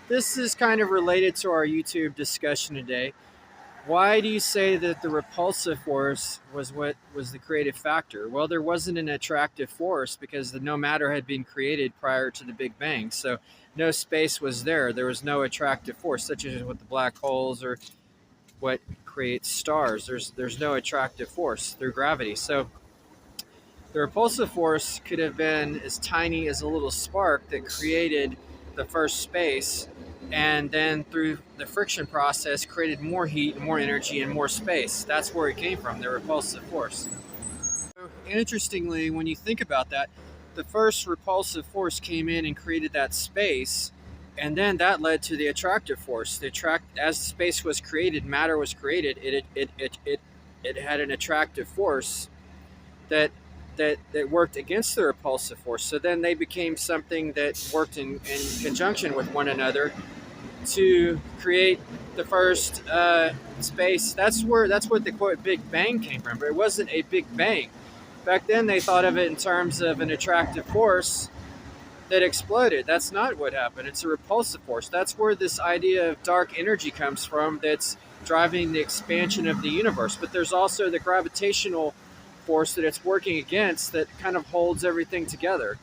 This is kind of related to our YouTube discussion today. Why do you say that the repulsive force was what was the creative factor? Well, there wasn't an attractive force because the no matter had been created prior to the Big Bang. So no space was there. There was no attractive force, such as with the black holes or what creates stars. There's no attractive force through gravity. So the repulsive force could have been as tiny as a little spark that created the first space, and then through the friction process created more heat and more energy and more space. That's where it came from, the repulsive force. So, interestingly, when you think about that, the first repulsive force came in and created that space, and then that led to the attractive force. The attract as space was created, matter was created. It had an attractive force that that worked against the repulsive force. So then they became something that worked in conjunction with one another to create the first space. That's what the quote Big Bang came from. But it wasn't a Big Bang. Back then they thought of it in terms of an attractive force that exploded. That's not what happened. It's a repulsive force. That's where this idea of dark energy comes from. That's driving the expansion of the universe. But there's also the gravitational force that it's working against that kind of holds everything together.